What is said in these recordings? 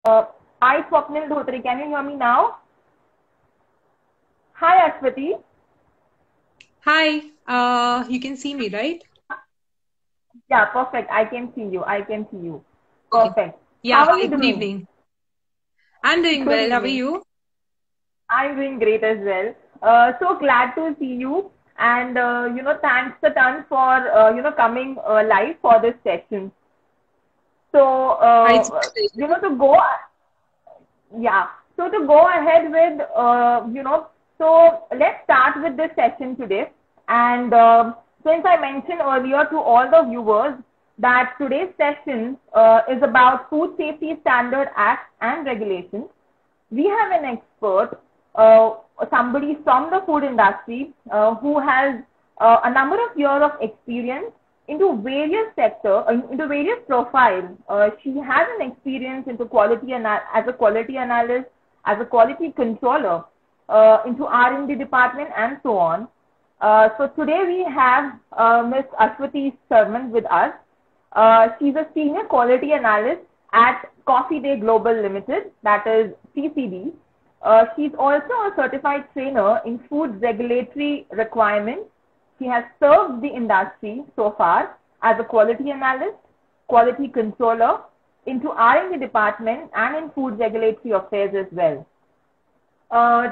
Uh, I, Swapnil Dhotri. Can you hear me now? Hi, Ashwati. Hi, you can see me, right? Yeah, perfect. I can see you. I can see you. Okay. Perfect. Yeah, How are hi, you good doing? evening. I'm doing Good well. How are evening. you? I'm doing great as well. So glad to see you. And, thanks a ton for, coming live for this session. So, It's my pleasure. to go, yeah. So to go ahead with, so let's start with this session today. And since I mentioned earlier to all the viewers that today's session is about Food Safety Standard Act and regulations, we have an expert, somebody from the food industry who has a number of years of experience into various sectors, into various profiles. She has an experience into as a quality analyst, as a quality controller, into R&D department, and so on. So today we have Ms. Ashwati Sarman with us. She's a senior quality analyst at Coffee Day Global Limited, that is CCD. She's also a certified trainer in food regulatory requirements. She has served the industry so far as a quality analyst, quality controller, into R&D department, and in food regulatory affairs as well.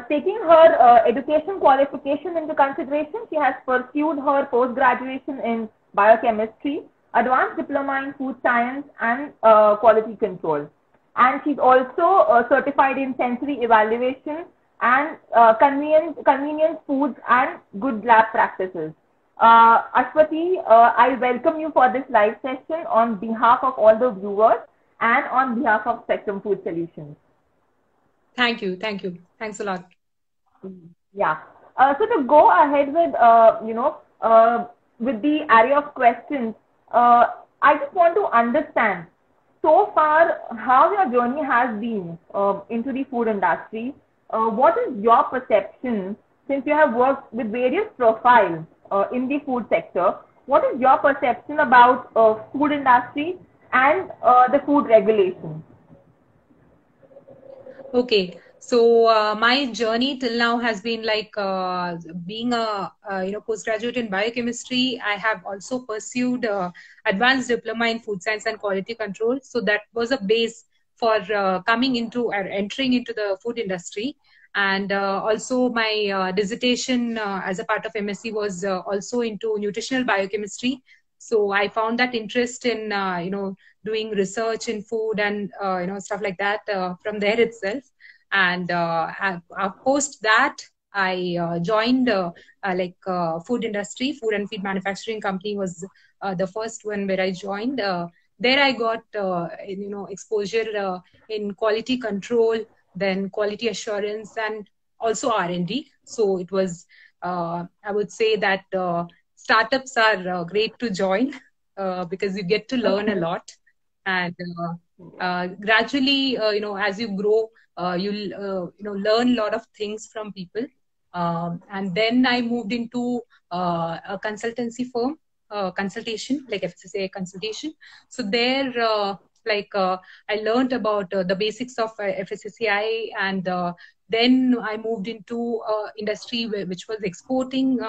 Taking her education qualification into consideration, she has pursued her post-graduation in biochemistry, advanced diploma in food science, and quality control. And she's also certified in sensory evaluation and convenience foods and good lab practices. Ashwati, I welcome you for this live session on behalf of all the viewers and on behalf of Spectrum Food Solutions. Thank you. Thanks a lot. Yeah. So to go ahead with, with the area of questions, I just want to understand so far how your journey has been into the food industry. What is your perception, since you have worked with various profiles in the food sector? What is your perception about food industry and the food regulation? Okay. So my journey till now has been like being a postgraduate in biochemistry. I have also pursued advanced diploma in food science and quality control. So that was a base for coming into or entering into the food industry. And also my dissertation as a part of MSc was also into nutritional biochemistry. So I found that interest in doing research in food and stuff like that from there itself. And post that, I joined food industry. Food and feed manufacturing company was the first one where I joined. There I got exposure in quality control, then quality assurance, and also R&D. So it was I would say that startups are great to join because you get to learn a lot. And gradually, as you grow, you'll learn a lot of things from people. And then I moved into a consultancy firm, consultation, like FSSAI consultation. So there, I learned about the basics of FSSAI, and then I moved into industry which was exporting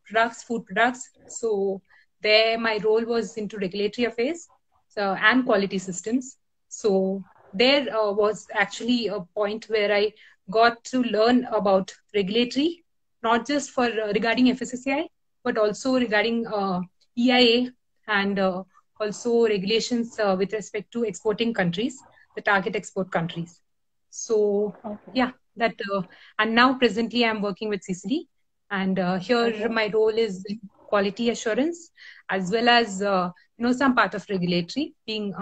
products, food products. So there, my role was into regulatory affairs and quality systems. So there was actually a point where I got to learn about regulatory, not just for regarding FSSAI, but also regarding EIA and also regulations with respect to exporting countries, the target export countries. So yeah, that and now presently I'm working with CCD, and here my role is quality assurance as well as some part of regulatory, being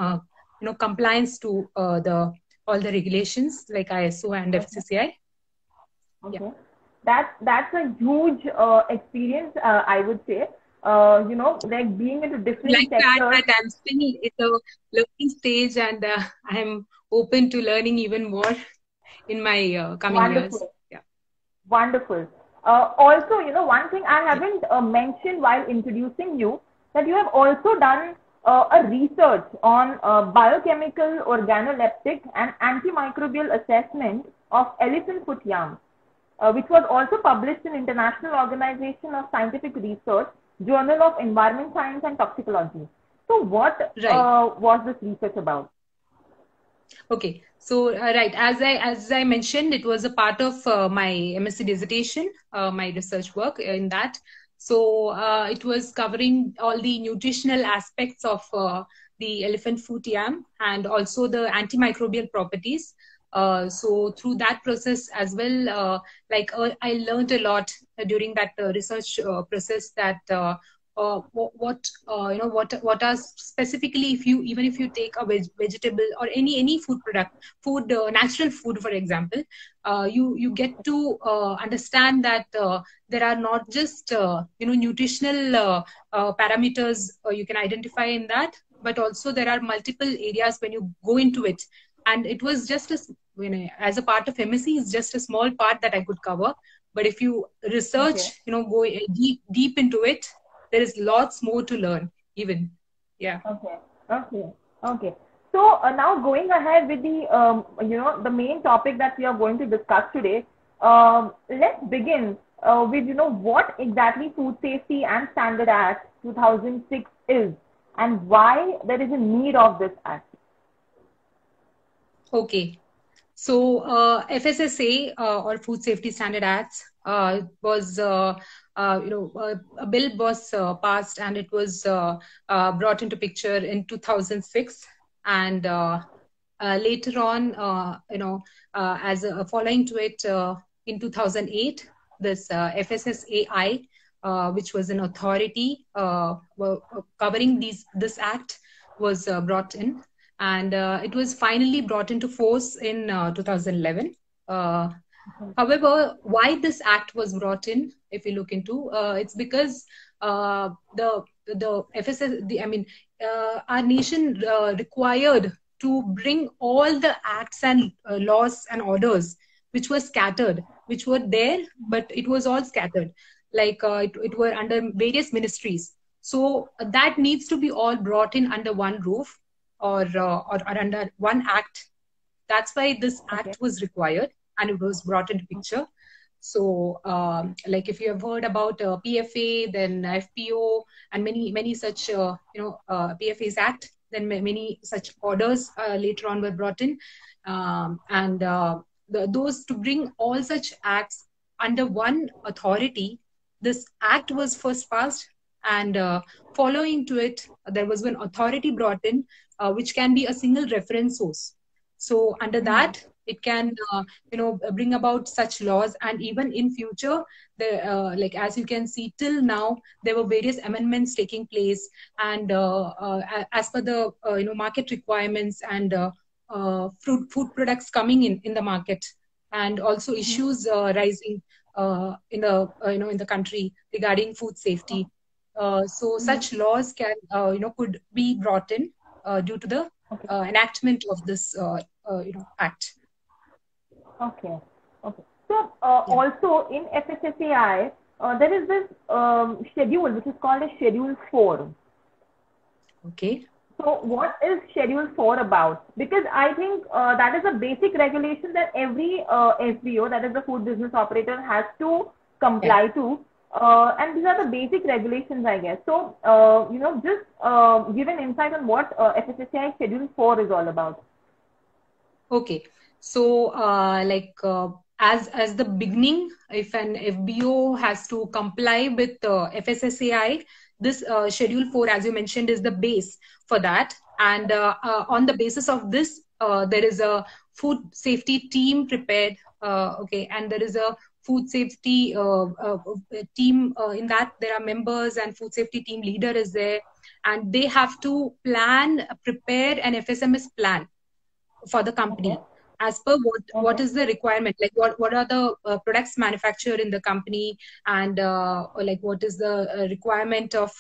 compliance to the all the regulations like ISO and FSSAI. Okay. Yeah. That's a huge experience, I would say. Like being into different Like sectors. that I'm still in the learning stage, and I'm open to learning even more in my coming years. Wonderful. Yeah. Wonderful. Also, one thing I haven't mentioned while introducing you, that you have also done a research on biochemical, organoleptic, and antimicrobial assessment of elephant foot yams, which was also published in International Organization of Scientific Research, Journal of Environment Science and Toxicology. So what was this research about? Okay, so right, as I mentioned, it was a part of my MSc dissertation, my research work in that. So it was covering all the nutritional aspects of the elephant foot yam and also the antimicrobial properties. So through that process as well, I learned a lot during that research process that what are specifically, if you take a vegetable or any food product, natural food, for example, you get to understand that there are not just nutritional parameters you can identify in that, but also there are multiple areas when you go into it. And it was just as a part of MSc, it's just a small part that I could cover. But if you research, go deep into it, there is lots more to learn even. Yeah. Okay. So now going ahead with the the main topic that we are going to discuss today, let's begin with what exactly Food Safety and Standard Act 2006 is and why there is a need of this act. Okay. So FSSA or Food Safety Standard Acts was a bill was passed, and it was brought into picture in 2006, and later on, as following to it in 2008, this FSSAI, which was an authority covering this act, was brought in. And it was finally brought into force in 2011. However, why this act was brought in, if you look into, it's because the FSS, our nation required to bring all the acts and laws and orders which were scattered, which were there, but it was all scattered, like it were under various ministries. So that needs to be all brought in under one roof, or under one act. That's why this act was required, and it was brought into picture. So like if you have heard about PFA, then FPO, and many such PFA's act, then many such orders later on were brought in, and those to bring all such acts under one authority. This act was first passed, and following to it, there was one authority brought in, which can be a single reference source. So under that, it can bring about such laws. And even in future, like as you can see, till now there were various amendments taking place, and as per the market requirements and food products coming in the market, and also issues rising in the country regarding food safety. So such laws can could be brought in due to the enactment of this act. Okay. So also in FSSAI, there is this schedule which is called as Schedule 4. Okay. So what is Schedule 4 about? Because I think that is a basic regulation that every FBO, that is the food business operator, has to comply to. And these are the basic regulations, I guess. So, just give an insight on what FSSAI Schedule 4 is all about. Okay. So, as the beginning, if an FBO has to comply with FSSAI, this Schedule 4, as you mentioned, is the base for that. And on the basis of this, there is a food safety team prepared. And there is a food safety team in that. There are members, and food safety team leader is there, and they have to prepare an FSMS plan for the company. Okay. As per what is the requirement, like what are the products manufactured in the company, and like what is the requirement of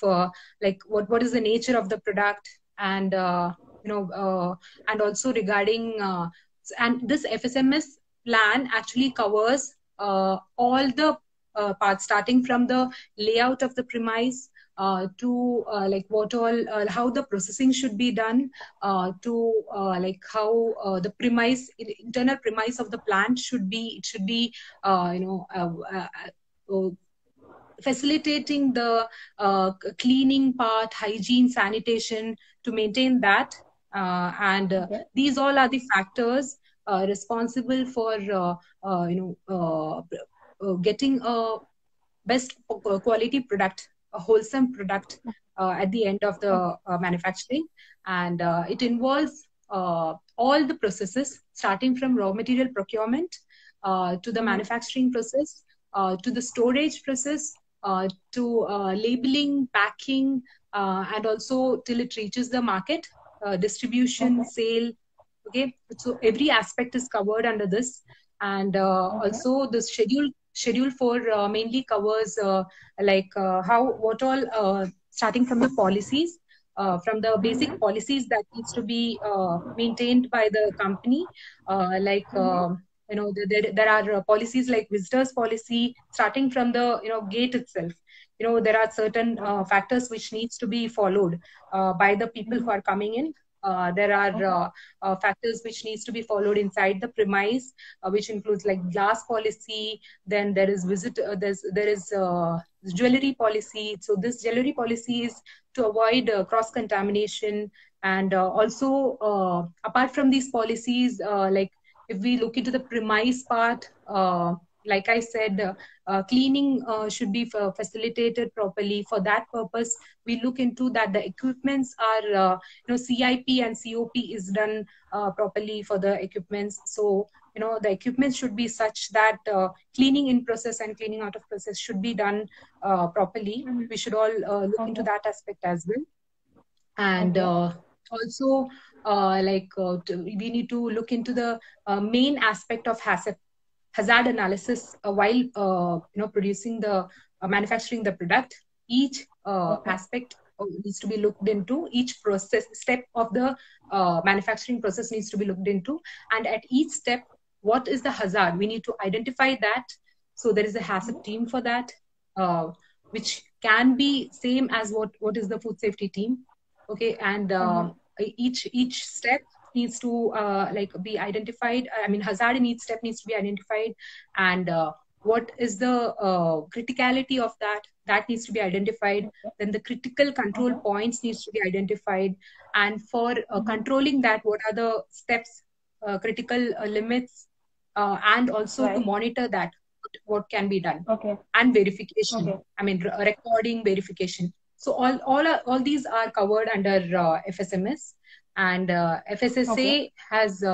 like what is the nature of the product, and and also regarding and this FSMS plan actually covers all the parts, starting from the layout of the premise, to like what all how the processing should be done, to like how the internal premise of the plant should be. It should be facilitating the cleaning part, hygiene, sanitation, to maintain that. And these all are the factors responsible for getting a best quality product, a wholesome product at the end of the manufacturing. And it involves all the processes, starting from raw material procurement to the manufacturing process, to the storage process, to labeling, packing, and also till it reaches the market, distribution, sale. Okay, so every aspect is covered under this. And also the schedule 4 mainly covers what all, starting from the policies, from the basic policies that needs to be maintained by the company, there are policies like visitors policy, starting from the gate itself. There are certain factors which needs to be followed by the people who are coming in. There are factors which needs to be followed inside the premise, which includes like glass policy. Then there is there is jewelry policy. So this jewelry policy is to avoid cross contamination. And also apart from these policies, like if we look into the premise part, like I said, cleaning should be facilitated properly. For that purpose, we look into that the equipments are, CIP and COP is done properly for the equipments. So, the equipment should be such that cleaning in process and cleaning out of process should be done properly. We should all look into that aspect as well. And also, we need to look into the main aspect of hazard analysis while producing the manufacturing the product. Each aspect needs to be looked into. Each process step of the manufacturing process needs to be looked into, and at each step, what is the hazard? We need to identify that. So there is a hazard team for that, which can be same as what is the food safety team. Okay, and each step needs to be identified. I mean, hazard in each step needs to be identified, and what is the criticality of that needs to be identified. Then the critical control points needs to be identified, and for controlling that, what are the steps, critical limits, and also to monitor that what can be done, and verification. I mean, recording, verification. So all these are covered under FSMS. And FSSA has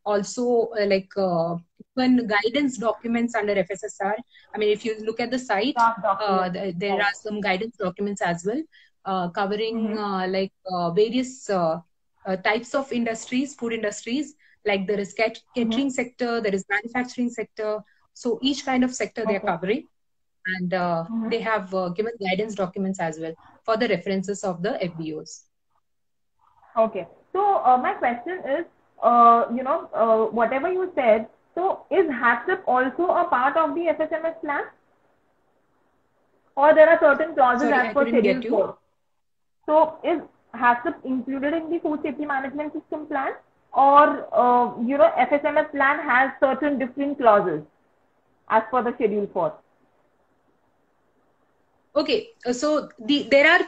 also given guidance documents under FSSR. I mean, if you look at the site, there are some guidance documents as well, covering various types of industries, food industries. Like there is catering sector, there is manufacturing sector. So each kind of sector they are covering. And they have given guidance documents as well for the references of the FBOs. Okay. So my question is, whatever you said, so is HACCP also a part of the FSMS plan? Or there are certain clauses as per Schedule 4? So is HACCP included in the Food Safety Management System plan? Or, FSMS plan has certain different clauses as per the Schedule 4? Okay, so there are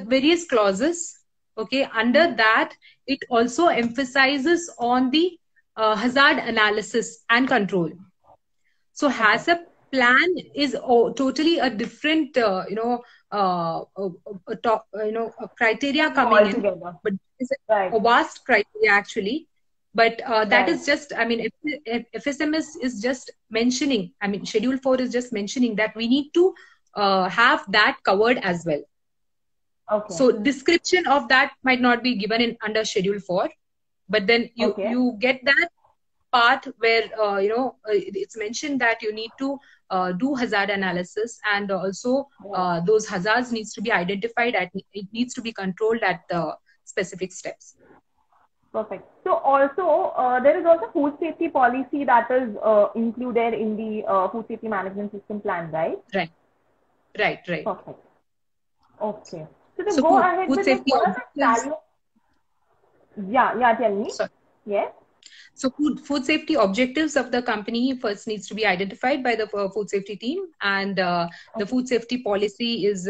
various clauses. Okay, under that it also emphasizes on the hazard analysis and control. So HACCP plan is totally a different criteria coming in, but it's a vast criteria actually. But that is just, I mean, FSMS is just mentioning, I mean, Schedule 4 is just mentioning that we need to have that covered as well. Okay. So description of that might not be given under Schedule 4, but then you get that part where, it's mentioned that you need to do hazard analysis, and also those hazards needs to be identified, it needs to be controlled at the specific steps. Perfect. So also, there is also food safety policy that is included in the Food Safety Management System plan, right? Right. Perfect. Okay. So to So go ahead food with this, safety what are the objectives. salient? Yeah, tell me. Sorry. Yes. So food safety objectives of the company first needs to be identified by the food safety team, and the Okay. food safety policy is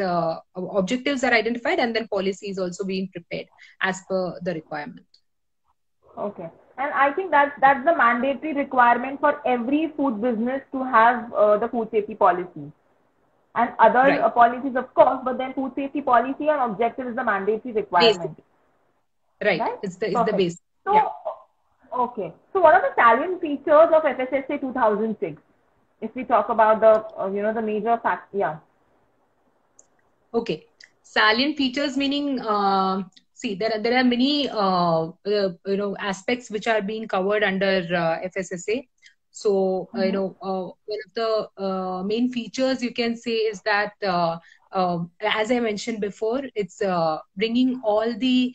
objectives are identified, and then policy is also being prepared as per the requirement. Okay. And I think that's the mandatory requirement for every food business to have the food safety policy and other Right. policies, of course. But then food safety policy and objective is the mandatory Basic. requirement, Right. right? It's the Perfect. base. Yeah. So, okay. So, what are the salient features of FSSA 2006? If we talk about the the major fact, yeah. Okay. Salient features meaning, see, there are many aspects which are being covered under FSSA. So one of the main features you can say is that as I mentioned before, it's bringing all the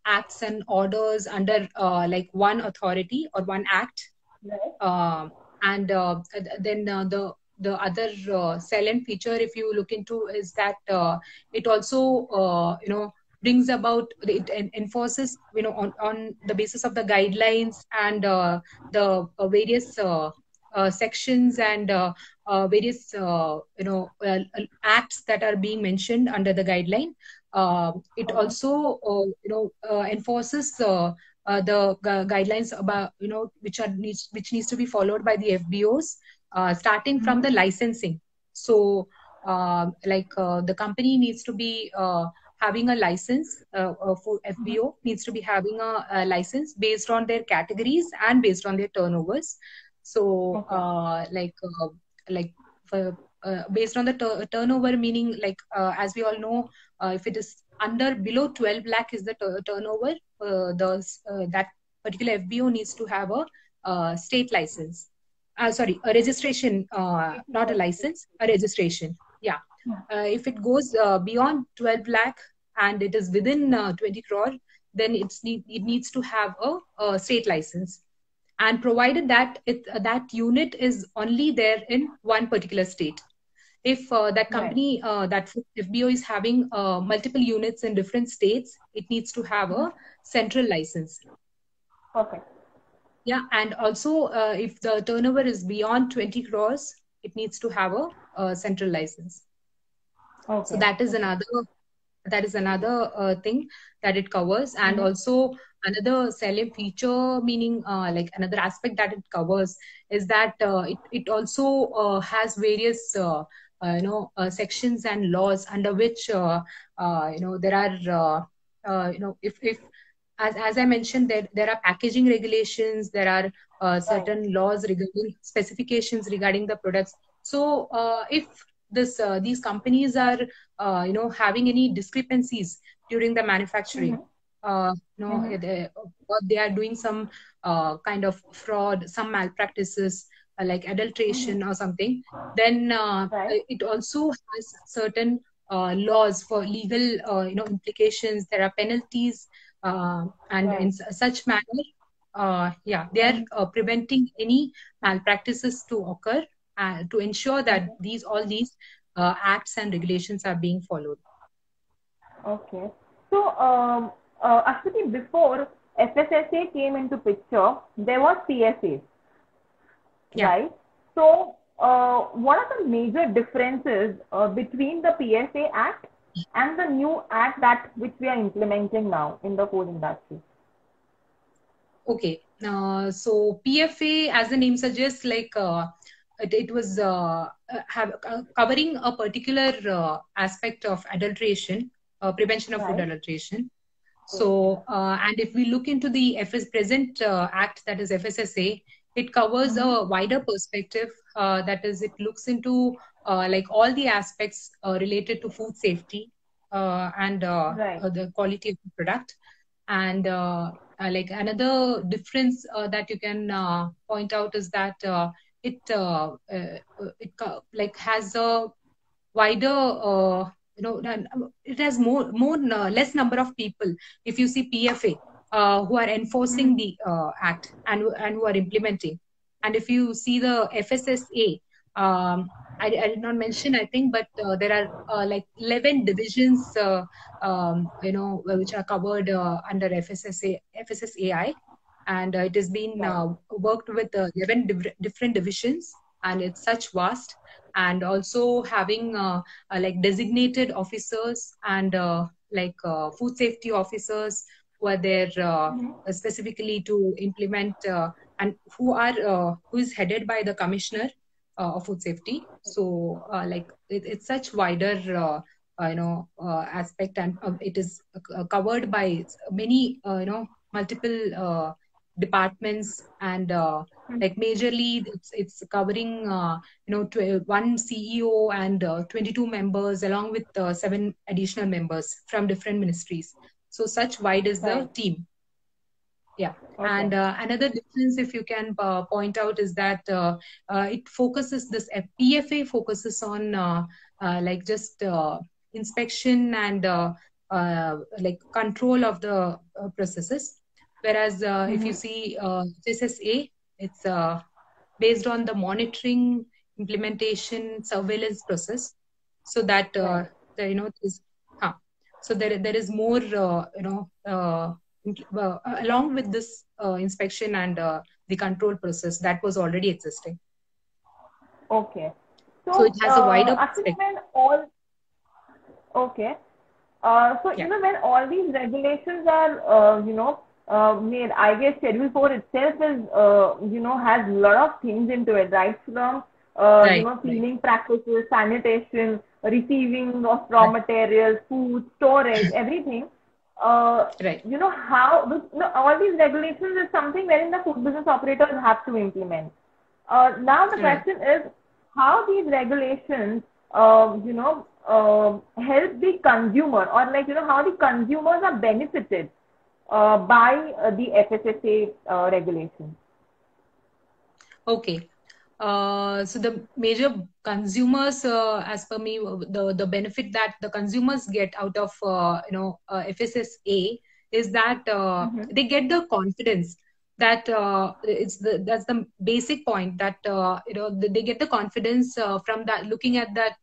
acts and orders under like one authority or one act. Right. And then the other salient feature, if you look into, is that it also brings about, it enforces on the basis of the guidelines and the various sections and various acts that are being mentioned under the guideline. It also enforces the guidelines about which needs to be followed by the FBOs, starting from the licensing. So the company needs to be having a license for FBO, needs to be having a license based on their categories and based on their turnovers. So based on the turnover, meaning as we all know, if it is below 12 lakh is the turnover, that particular FBO needs to have a state license. Sorry, a registration, not a license, a registration. Yeah. If it goes beyond 12 lakh and it is within 20 crore, then it needs to have a state license. And provided that that unit is only there in one particular state. If that company, that FBO is having multiple units in different states, it needs to have a central license. Perfect. Yeah, and also if the turnover is beyond 20 crores, it needs to have a central license. Okay. So that is another thing that it covers. And also another salient feature, meaning another aspect that it covers, is that it also has various sections and laws under which there are if as I mentioned, there are packaging regulations, there are certain laws regarding specifications regarding the products. So if these companies are having any discrepancies during the manufacturing, or they are doing some kind of fraud, some malpractices, like adulteration or something, then it also has certain laws for legal implications. There are penalties, and in such manner, they are preventing any malpractices to occur, to ensure that all these acts and regulations are being followed. Okay. So, Ashwati, before FSSA came into picture, there was PFA, right? So, what are the major differences between the PFA Act and the new act which we are implementing now in the food industry? Okay. So PFA, as the name suggests, it was covering a particular aspect of adulteration, prevention of food adulteration. So, and if we look into the present act, that is FSSA, it covers a wider perspective. That is, it looks into all the aspects related to food safety and the quality of the product. And another difference that you can point out is that it has a wider it has less number of people. If you see PFA who are enforcing the act and who are implementing, and if you see the FSSA, I did not mention, I think, but there are like 11 divisions, which are covered under FSSAI, and it has been Right. worked with 11 different divisions, and it's such vast, and also having like designated officers and food safety officers who are there specifically to implement and who is headed by the commissioner of food safety. So it's such wider aspect, and it is covered by many multiple departments, and like majorly it's covering one CEO and 22 members along with 7 additional members from different ministries. So such wide is the Right. team. Yeah. Okay. And another difference, if you can point out, is that it focuses, this PFA focuses on like just inspection and like control of the processes. Whereas if you see HSSA, it's based on the monitoring, implementation, surveillance process. So that Right. so there is more along with this inspection and the control process that was already existing. Okay. So it has a wider Actually, perspective. when all okay, so Yeah. when all these regulations are made, I guess Schedule 4 itself is has a lot of things into it, right? From Right. cleaning practices, sanitation, receiving of raw Right. materials, food, storage, everything. Right. All these regulations is something wherein the food business operators have to implement. Now the Right. question is how these regulations, help the consumer, or how the consumers are benefited by the FSSA regulations. Okay. So the major consumers, as per me, the benefit that the consumers get out of FSSA is that they get the confidence that that's the basic point, that they get the confidence from that, looking at that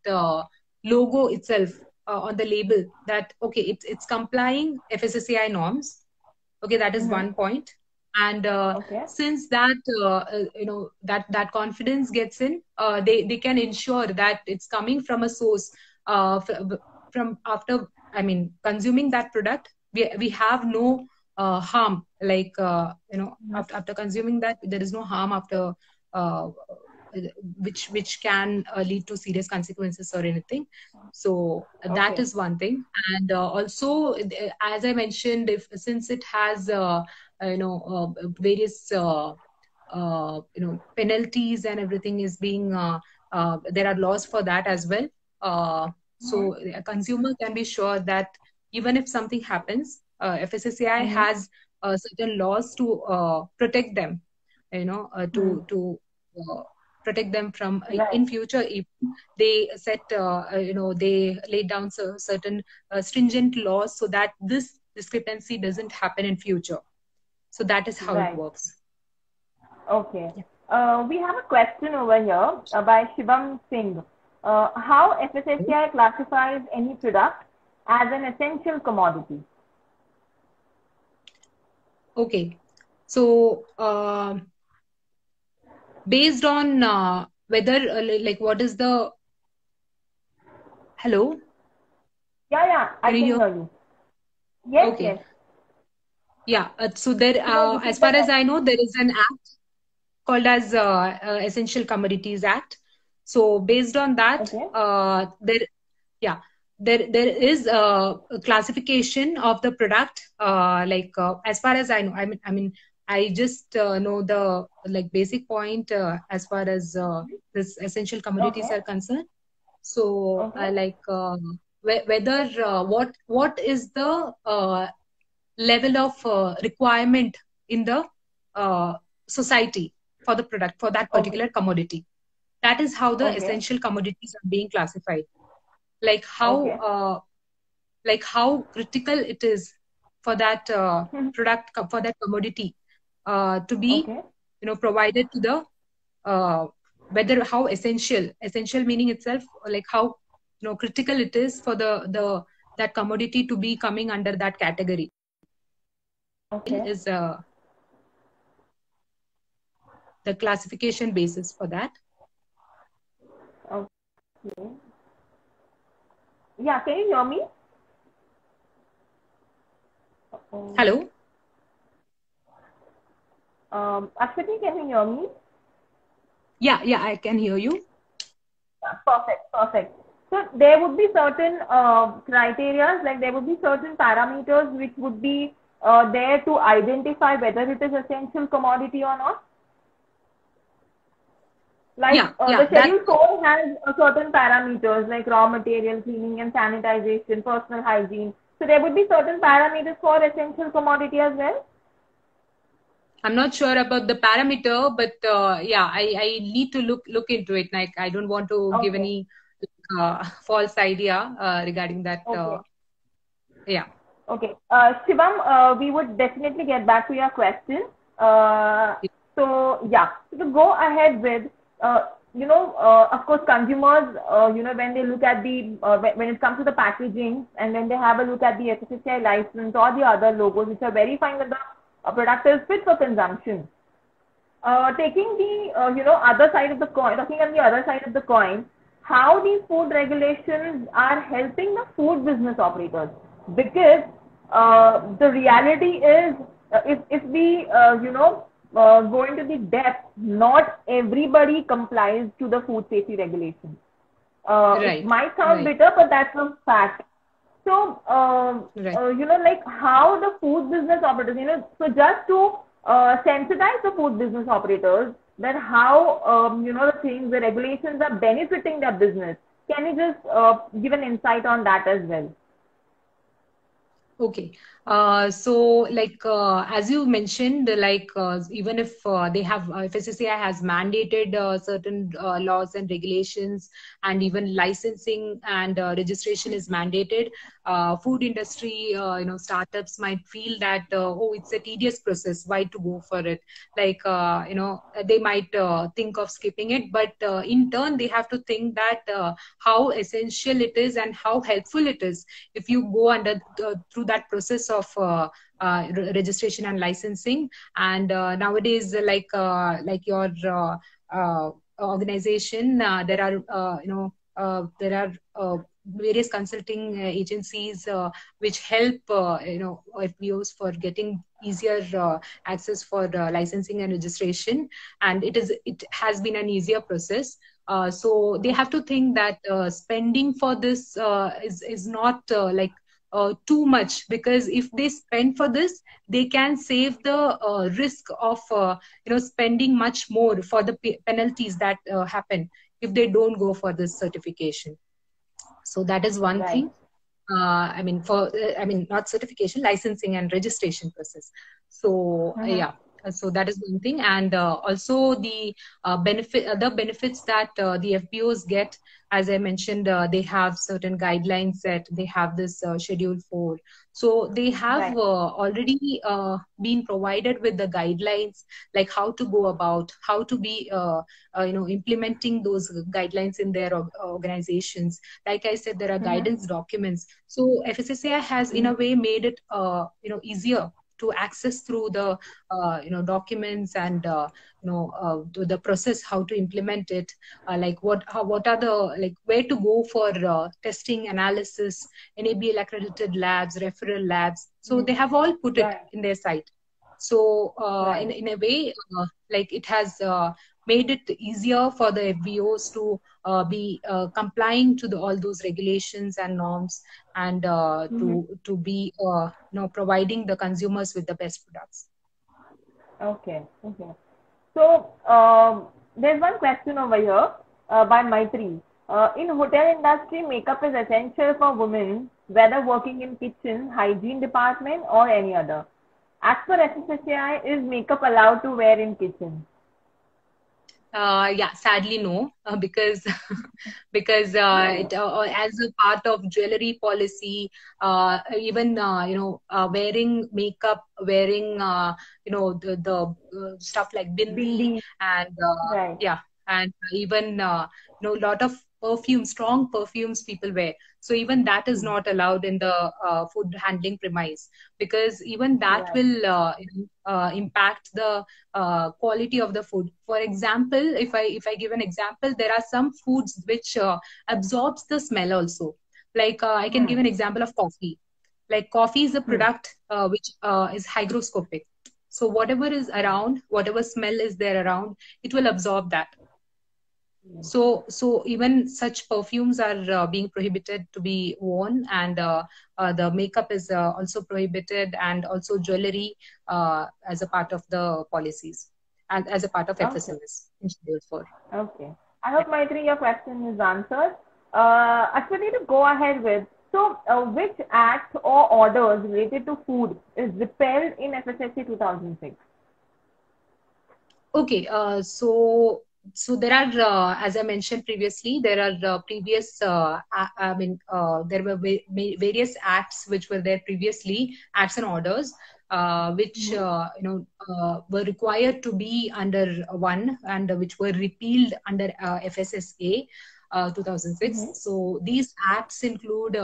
logo itself on the label, that okay, it's complying FSSAI norms. Okay, that is one point. And Okay. since that that confidence gets in, they can ensure that it's coming from a source from after, I mean, consuming that product, we have no harm, like after consuming that, there is no harm after which can lead to serious consequences or anything. So that Okay. is one thing. And also, as I mentioned, since it has various penalties and everything is being there are laws for that as well. So a consumer can be sure that even if something happens, FSSAI has certain laws to protect them, to protect them from Right. in future if they set they lay down certain stringent laws so that this discrepancy doesn't happen in future. So that is how it Right. works. Okay. Yeah. We have a question over here by Shivam Singh. How FSSAI classifies any product as an essential commodity? Okay. So based on whether like what is the hello? Yeah, I Can you can hear? hear you. Yes, Okay. yes. Yeah. So there, Can you repeat as the far as I question? know, there is an act called as Essential Commodities Act. So based on that, Okay. there is a classification of the product. As far as I know, I mean, I just know the like basic point as far as this essential commodities Okay. are concerned. So Okay. whether what is the level of requirement in the society for the product, for that Okay. particular commodity. That is how the Okay. essential commodities are being classified. Okay. Like how critical it is for that product, for that commodity to be Okay. provided to the whether how essential meaning itself, like how critical it is for that commodity to be coming under that category Okay. is the classification basis for that. Okay. Yeah, can you hear me? Hello? Ashwini, can you hear me? Yeah, I can hear you. Perfect. So there would be certain criteria, like there would be certain parameters which would be there to identify whether it is essential commodity or not. Like the Schedule 4 has certain parameters like raw material, cleaning and sanitization, personal hygiene. So there would be certain parameters for essential commodity as well. I'm not sure about the parameter, but yeah, I need to look into it. Like I don't want to give any false idea regarding that. Yeah. Okay. Shivam, we would definitely get back to your question. So yeah, so to go ahead with, of course, consumers, when they look at when it comes to the packaging and when they have a look at the FSSAI license or the other logos which are verifying that the product is fit for consumption. Taking the, other side of the coin, talking on the other side of the coin, how these food regulations are helping the food business operators. Because the reality is, if we, go into the depth, not everybody complies to the food safety regulations. It might sound bitter, but that's a fact. So, like how the food business operators, so just to sensitize the food business operators that how, the regulations are benefiting their business. Can you just give an insight on that as well? Okay. So like as you mentioned, like even if they have FSSAI has mandated certain laws and regulations, and even licensing and registration is mandated, food industry startups might feel that oh, it's a tedious process, why to go for it, like they might think of skipping it, but in turn they have to think that how essential it is and how helpful it is if you go under through that process of registration and licensing. And nowadays, like your organization, there are various consulting agencies which help FBOs for getting easier access for licensing and registration, and it has been an easier process. So they have to think that spending for this is not too much, because if they spend for this, they can save the risk of spending much more for the penalties that happen if they don't go for this certification. So that is one thing. Not certification, licensing and registration process. So yeah. So that is one thing, and also the other benefits that the FBOs get, as I mentioned, they have certain guidelines that they have this Schedule 4. So they have already been provided with the guidelines, like how to go about, how to be implementing those guidelines in their organizations. Like I said, there are guidance documents. So FSSAI has in a way made it easier to access through the documents and the process, how to implement it, like what are the where to go for testing, analysis, NABL accredited labs, referral labs. So they have all put it in their site. So in a way, it has made it easier for the FBOs to be complying to all those regulations and norms, and to be providing the consumers with the best products. Okay. So there's one question over here by Maitri. In hotel industry, makeup is essential for women, whether working in kitchen, hygiene department, or any other. As per FSSAI, is makeup allowed to wear in kitchen? Yeah, sadly no, because it as a part of jewelry policy, even wearing makeup, wearing the stuff like bindi and and even lot of perfumes, strong perfumes people wear. So even that is not allowed in the food handling premise, because even that Right. will impact the quality of the food. For example, if I give an example, there are some foods which absorbs the smell also. Like I can give Hmm. an example of coffee. Like coffee is a Hmm. product which is hygroscopic. So whatever is around, whatever smell is there around, it will absorb that. So even such perfumes are being prohibited to be worn, and the makeup is also prohibited, and also jewelry as a part of the policies, and as a part of Okay. FSMS in Schedule 4. Okay. I Yeah. hope, Maitri, your question is answered. Actually, to go ahead with, so which act or orders related to food is repealed in FSSC 2006? Okay, so there are, as I mentioned previously, there are previous. I mean, there were various acts which were there previously, acts and orders, which Mm-hmm. were required to be under one, and which were repealed under FSSA 2006. Mm-hmm. So these acts include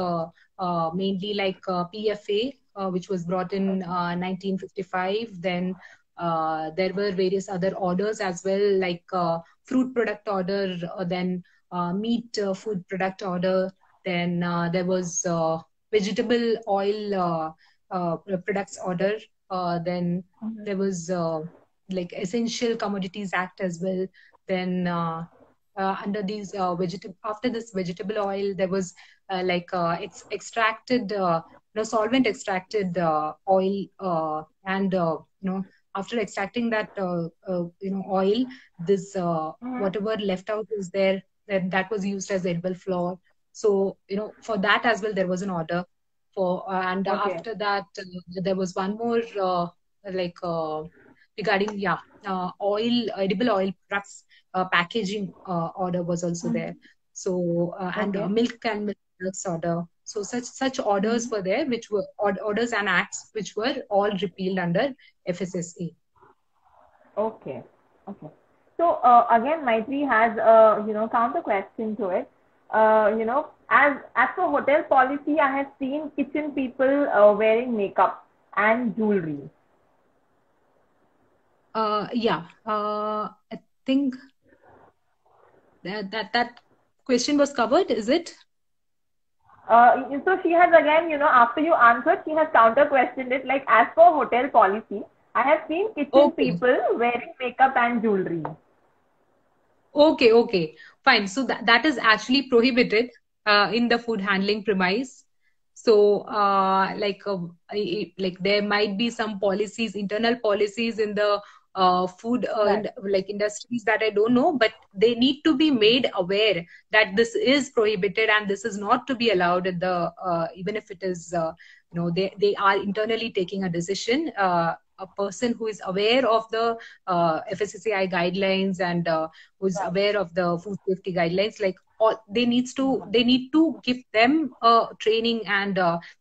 mainly like PFA, which was brought in Okay. 1955. Then there were various other orders as well, like fruit product order, then meat food product order. Then there was vegetable oil products order. Then Mm-hmm. there was like Essential Commodities Act as well. Then under these after this vegetable oil, there was extracted solvent extracted oil, and after extracting that oil, this Mm-hmm. whatever left out is there, then that was used as edible flour. So for that as well there was an order for, and Okay. after that there was one more like regarding, oil, edible oil products packaging order was also Mm-hmm. there. So and Okay. milk and milk products order. So such orders Mm-hmm. were there, which were orders and acts which were all repealed under FSSA. Okay. Okay. So again, Maitri has counter question to it. As for hotel policy, I have seen kitchen people wearing makeup and jewelry. Yeah, I think that question was covered, is it? So she has again, after you answered, she has counter questioned it like, as for hotel policy, I have seen kitchen Okay. people wearing makeup and jewelry. Okay, fine. So that is actually prohibited in the food handling premise. So, like there might be some policies, internal policies in the food Right. like industries that I don't know, but they need to be made aware that this is prohibited and this is not to be allowed in the even if it is they are internally taking a decision. A person who is aware of the FSSAI guidelines, and who's Right. aware of the food safety guidelines, like all they need to give them training, and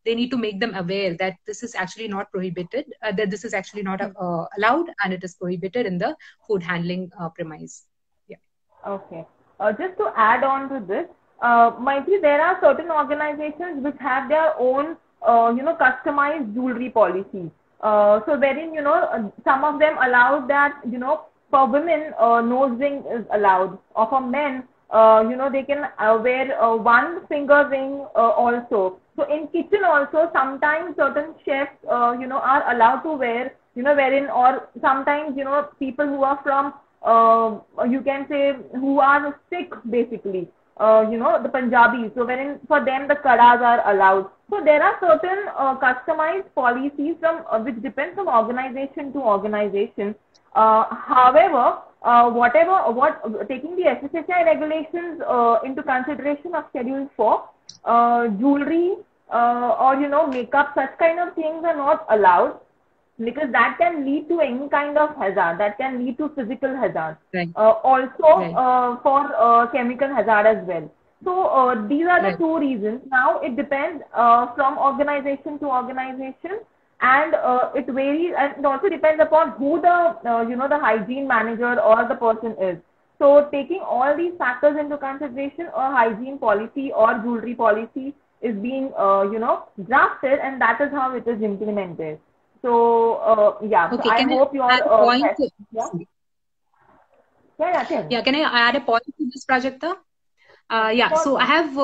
they need to make them aware that this is actually not prohibited, that this is actually not allowed, and it is prohibited in the food handling premise. Yeah. Okay. Just to add on to this, Maitri, there are certain organizations which have their own, customized jewelry policies. So wherein, some of them allow that, for women, nose ring is allowed, or for men, they can wear one finger ring also. So in kitchen also, sometimes certain chefs, are allowed to wear, wherein, or sometimes, people who are from, you can say, who are Sikh basically, the Punjabis. So wherein for them the kadas are allowed. So there are certain customized policies from which depends from organization to organization. However, taking the SSSI regulations into consideration of Schedule 4, jewelry or makeup, such kind of things are not allowed, because that can lead to any kind of hazard, that can lead to physical hazard, Right. also Right. for chemical hazard as well. So these are the Right. two reasons. Now it depends from organization to organization, and it varies, and it also depends upon who the the hygiene manager or the person is. So taking all these factors into consideration, a hygiene policy or jewelry policy is being, drafted, and that is how it is implemented. So, yeah, so Okay, I can I hope your, add a point? yeah, yeah, tell me. Yeah, can I add a point to this, Prajakta? Yeah, Sure, so I sure. have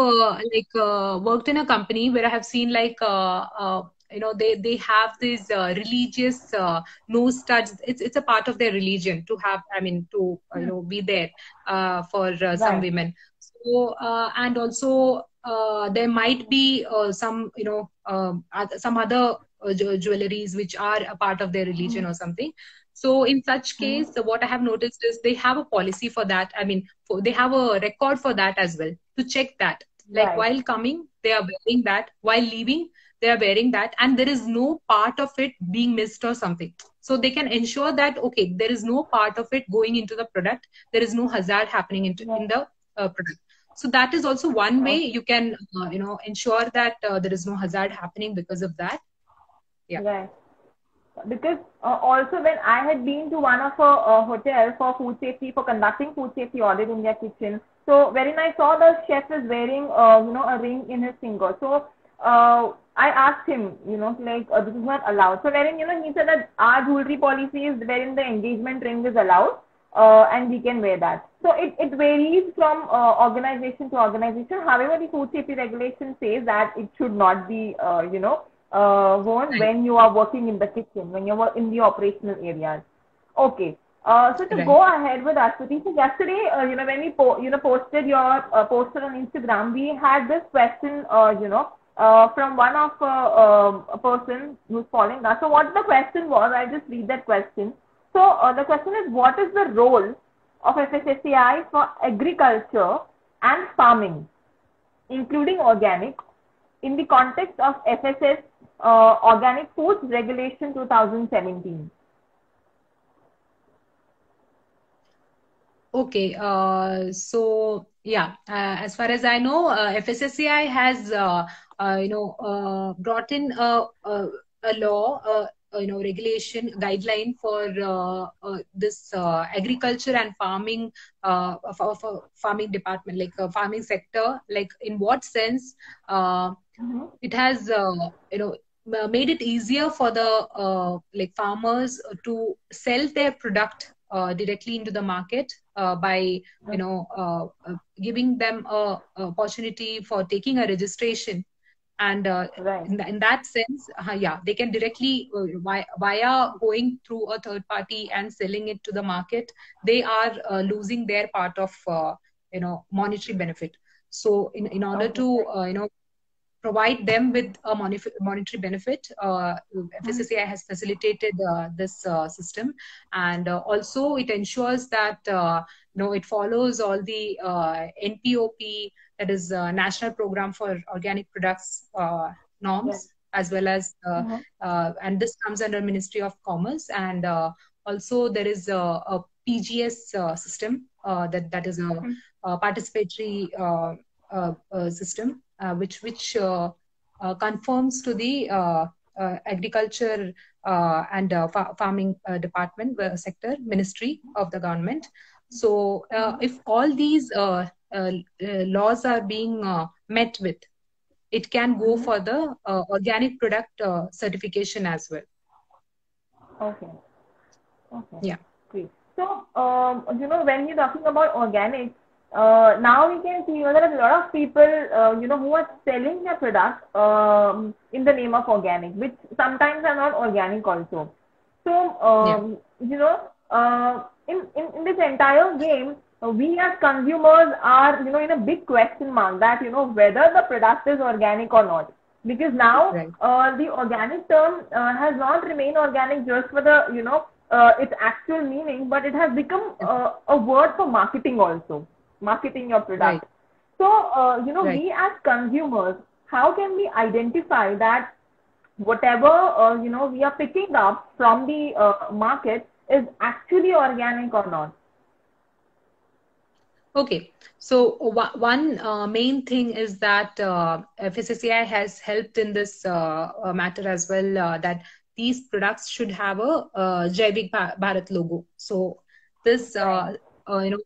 worked in a company where I have seen they have these religious nose studs. It's a part of their religion to have. I mean, to be there for some Right. women. So and also there might be some other jewelries which are a part of their religion or something. So in such case, Mm-hmm. what I have noticed is they have a policy for that. I mean, they have a record for that as well to check that. Like Right. while coming, they are wearing that. While leaving, they are wearing that, and there is no part of it being missed or something. So they can ensure that okay, there is no part of it going into the product. There is no hazard happening Yeah. in the product. So that is also one way Okay. you can ensure that there is no hazard happening because of that. Yeah. Right. Because also when I had been to one of a hotel for food safety, for conducting food safety audit in their kitchen, so wherein I saw the chef is wearing a ring in his finger. So I asked him, like this is not allowed. So wherein he said that our jewelry policy is wherein the engagement ring is allowed, and we can wear that. So it varies from organization to organization. However, the food safety regulation says that it should not be worn Right. when you are working in the kitchen, when you are in the operational areas. Okay. So to Right. go ahead with Ashwati, so yesterday, when we posted your posted on Instagram, we had this question, from one of a person who's following us. So what the question was, I'll just read that question. So the question is, what is the role of FSSAI for agriculture and farming, including organic, in the context of FSS Organic Foods Regulation 2017? Okay, so yeah, as far as I know, FSSAI has brought in a law, regulation guideline for this agriculture and farming, for farming department, like farming sector. Like in what sense, Mm-hmm. it has made it easier for the like farmers to sell their product directly into the market by giving them a opportunity for taking a registration, and Right. in that sense, yeah, they can directly via going through a third party and selling it to the market, they are losing their part of monetary benefit. So in order Okay. to provide them with a monetary benefit, FSSAI has facilitated this system, and also it ensures that it follows all the NPOP, that is National Program for Organic Products Yes. norms, as well as Mm-hmm. and this comes under Ministry of Commerce, and also there is a PGS system, that is a participatory system, which conforms to the agriculture and farming department sector ministry of the government. So if all these laws are being met with, it can go Mm-hmm. for the organic product certification as well. Okay. Okay. Yeah. Great. So, when you're talking about organic, now we can see there are a lot of people, who are selling their products in the name of organic, which sometimes are not organic also. So, Yeah. in this entire game, we as consumers are, in a big question mark that, whether the product is organic or not. Because now Right. the organic term has not remained organic just for the, its actual meaning, but it has become a word for marketing also, marketing your Right. product. So, Right. we as consumers, how can we identify that whatever we are picking up from the market is actually organic or not? Okay, so one main thing is that FSSAI has helped in this matter as well, that these products should have a Jaivik Bharat logo. So this, Right. you know,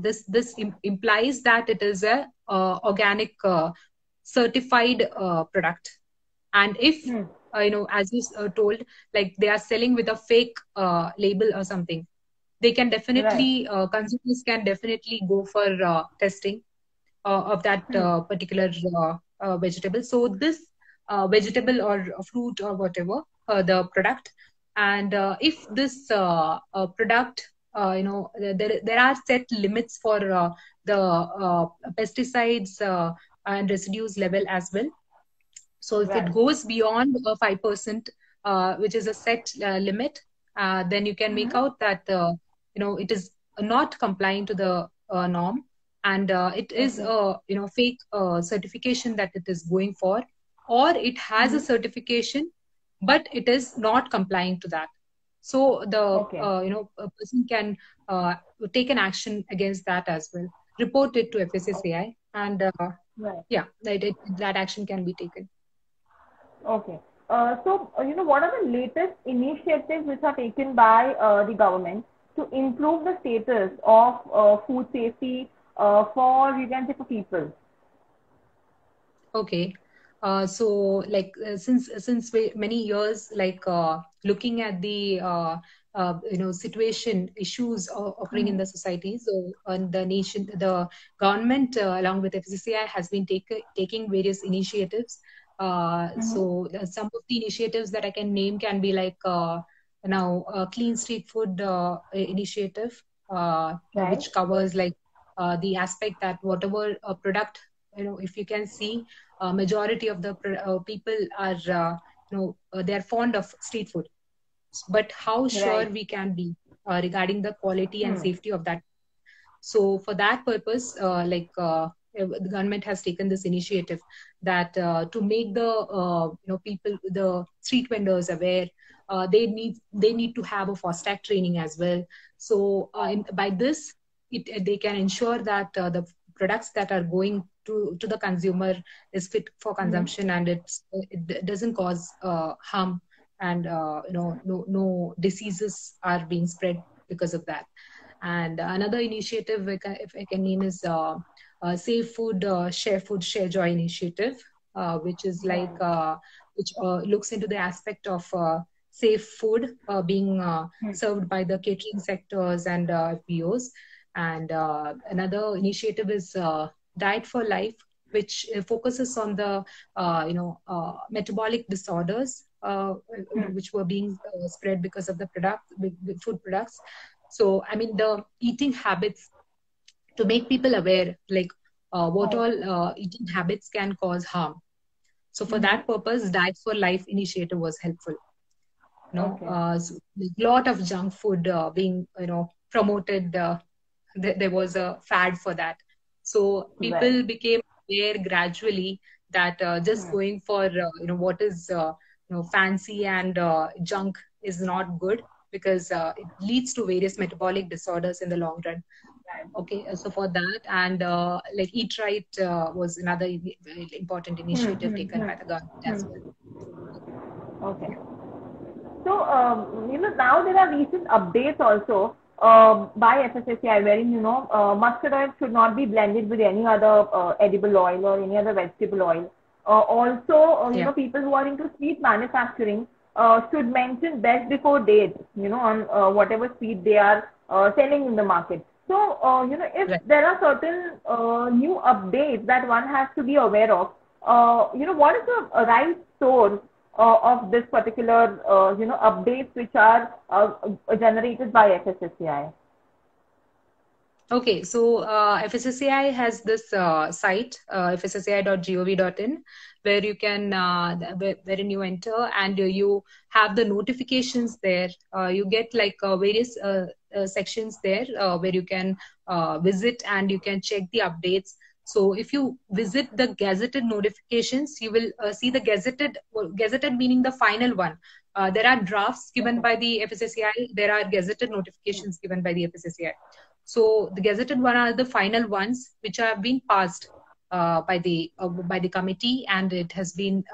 this implies that it is a organic certified product. And if as you told, like they are selling with a fake label or something, they can Right. definitely consumers can definitely go for testing of that particular vegetable. So this vegetable or fruit or whatever the product, and if this product, there are set limits for the pesticides and residues level as well. So if it Right. goes beyond 5%, which is a set limit, then you can make out that it is not complying to the norm, and it is Okay. a fake certification that it is going for, or it has a certification but it is not complying to that. So the Okay. a person can take an action against that as well, report it to FSSAI, and Right. yeah, that action can be taken. Okay. What are the latest initiatives which are taken by the government to improve the status of food safety for, you can say, for people? Okay. So since many years, looking at the situation issues occurring in the society, so the nation, the government, along with FCCI, has been taking various initiatives. Some of the initiatives that I can name can be like now clean street food initiative, Right. which covers like the aspect that whatever product, if you can see, majority of the people are they are fond of street food, but how sure Right. we can be regarding the quality and Hmm. safety of that. So for that purpose, the government has taken this initiative that to make the people, the street vendors aware, they need to have a FOSTAC training as well. So by this, they can ensure that the products that are going to the consumer is fit for Hmm. consumption, and it doesn't cause harm, and no diseases are being spread because of that. And another initiative, if I can name, is Safe Food, Share Joy initiative, which is like Right. which looks into the aspect of safe food being served by the catering sectors and FBOs. And another initiative is Diet for Life, which focuses on the metabolic disorders which were being spread because of the with food products. So, I mean, the eating habits, to make people aware, like what Right. all eating habits can cause harm. So, for Mm-hmm. that purpose, Diet for Life initiative was helpful. Okay. So a lot of junk food being, promoted. There was a fad for that. So Right. people became aware gradually that just Hmm. going for, what is, fancy and junk is not good, because it leads to various metabolic disorders in the long run. Right. Okay, so for that, and like Eat Right was another very important initiative taken by the government as well. Okay. So, now there are recent updates also by FSSAI wherein, mustard oil should not be blended with any other edible oil or any other vegetable oil. Also, Yeah. people who are into sweet manufacturing should mention best before date, on whatever sweet they are selling in the market. So, if Right. there are certain new updates that one has to be aware of, what is the right source of this particular, updates which are generated by FSSAI? Okay, so FSSAI has this site, fssai.gov.in, where you can, wherein you enter and you have the notifications there. You get like various sections there where you can visit and you can check the updates. So if you visit the gazetted notifications, you will see the gazetted, well, gazetted meaning the final one. There are drafts given Okay. by the FSSAI. There are gazetted notifications given by the FSSAI. So the gazetted one are the final ones which have been passed by the committee, and it has been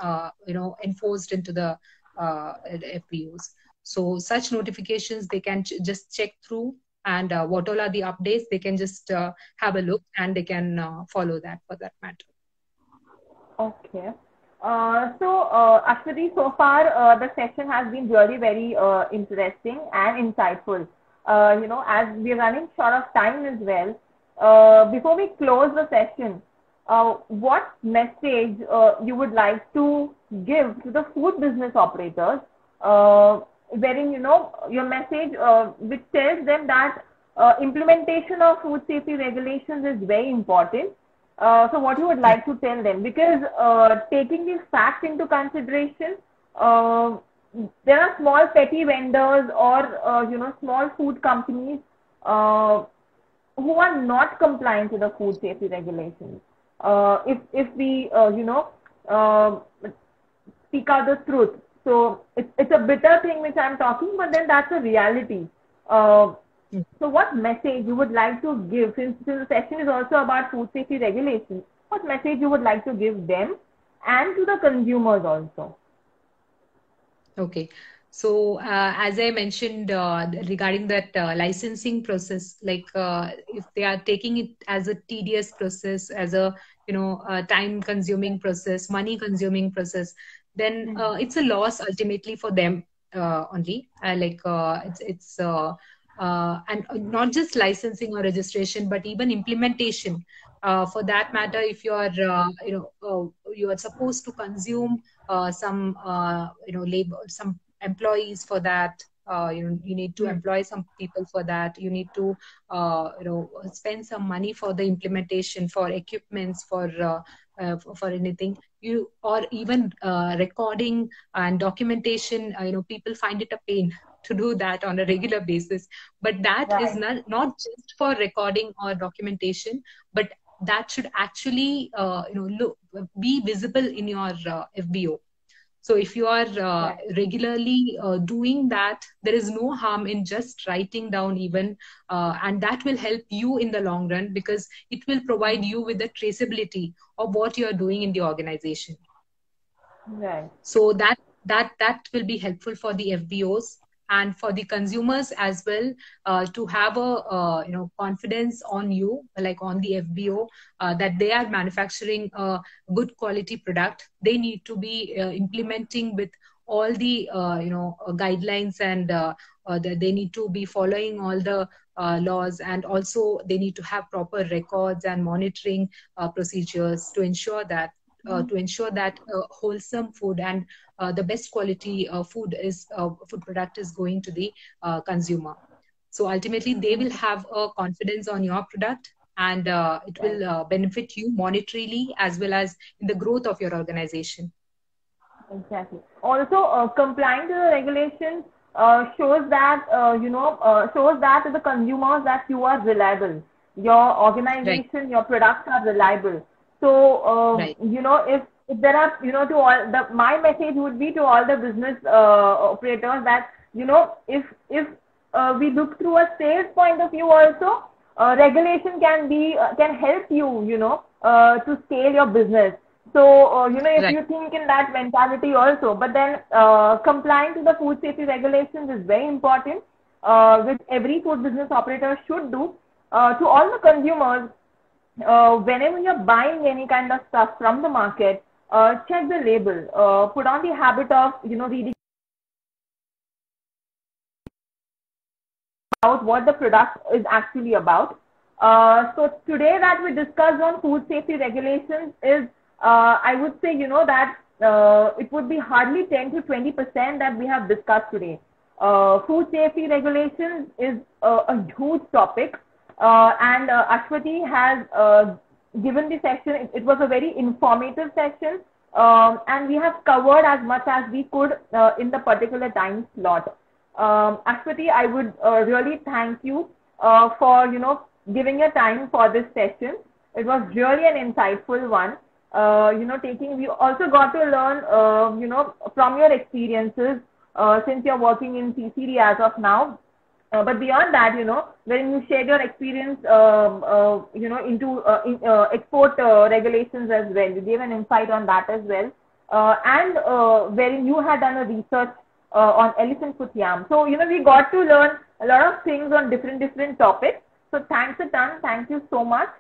enforced into the FPOs. So such notifications they can just check through, and what all are the updates, they can just have a look and they can follow that for that matter. Okay. Actually, so far the session has been really very interesting and insightful. As we're running short of time as well, before we close the session, what message you would like to give to the food business operators, wherein your message which tells them that implementation of food safety regulations is very important. So what you would like to tell them? Because taking these facts into consideration, there are small petty vendors or small food companies who are not compliant to the food safety regulations. If we speak out the truth, so it's a bitter thing which I'm talking, but then that's a reality. So what message you would like to give, since the session is also about food safety regulations, what message you would like to give them and to the consumers also? Okay. So as I mentioned regarding that licensing process, like if they are taking it as a tedious process, as a time consuming process, money consuming process, then it's a loss ultimately for them only. It's and not just licensing or registration, but even implementation. For that matter, if you are you are supposed to consume some labor, some employees for that. You need to employ some people for that. You need to spend some money for the implementation, for equipments, for anything. Or even recording and documentation. People find it a pain to do that on a regular basis, but that is not just for recording or documentation, but that should actually be visible in your FBO. So if you are regularly doing that, there is no harm in just writing down even, and that will help you in the long run, because it will provide you with the traceability of what you are doing in the organization. Right. So that will be helpful for the FBOs and for the consumers as well, to have a confidence on you, like on the FBO, that they are manufacturing a good quality product. They need to be implementing with all the guidelines, and they need to be following all the laws, and also they need to have proper records and monitoring procedures to ensure that wholesome food and the best quality food product is going to the consumer. So ultimately, they will have a confidence on your product, and it will benefit you monetarily as well as in the growth of your organization. Exactly. Also, complying to the regulations shows that to the consumers that you are reliable. Your organization, your products are reliable. So if there are to all my message would be to all the business operators that if we look through a sales point of view also, regulation can help you to scale your business. So if you think in that mentality also, but then complying to the food safety regulations is very important, which every food business operator should do. To all the consumers, whenever you're buying any kind of stuff from the market, check the label, put on the habit of reading about what the product is actually about. So today that we discussed on food safety regulations is, I would say that it would be hardly 10 to 20% that we have discussed today. Food safety regulations is a huge topic. And Ashwati has given the session. It was a very informative session, and we have covered as much as we could in the particular time slot. Ashwati, I would really thank you for giving your time for this session. It was really an insightful one. We also got to learn from your experiences since you're working in CCD as of now. But beyond that, when you shared your experience, into export regulations as well, you gave an insight on that as well, and wherein you had done a research on elephant foot yam. So, we got to learn a lot of things on different topics. So thanks a ton. Thank you so much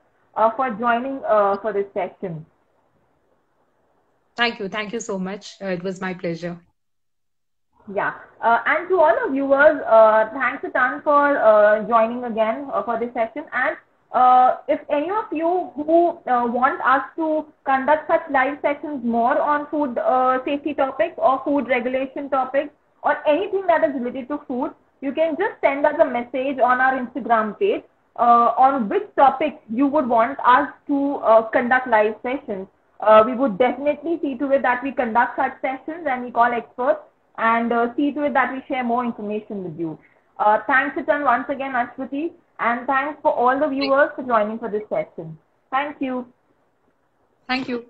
for joining for this session. Thank you. Thank you so much. It was my pleasure. Yeah. And to all the viewers, thanks a ton for joining again for this session. And if any of you who want us to conduct such live sessions more on food safety topics or food regulation topics or anything that is related to food, you can just send us a message on our Instagram page on which topic you would want us to conduct live sessions. We would definitely see to it that we conduct such sessions and we call experts and see to it that we share more information with you. Thanks a ton once again, Ashwati, and thanks for all the viewers for joining for this session. Thank you. Thank you.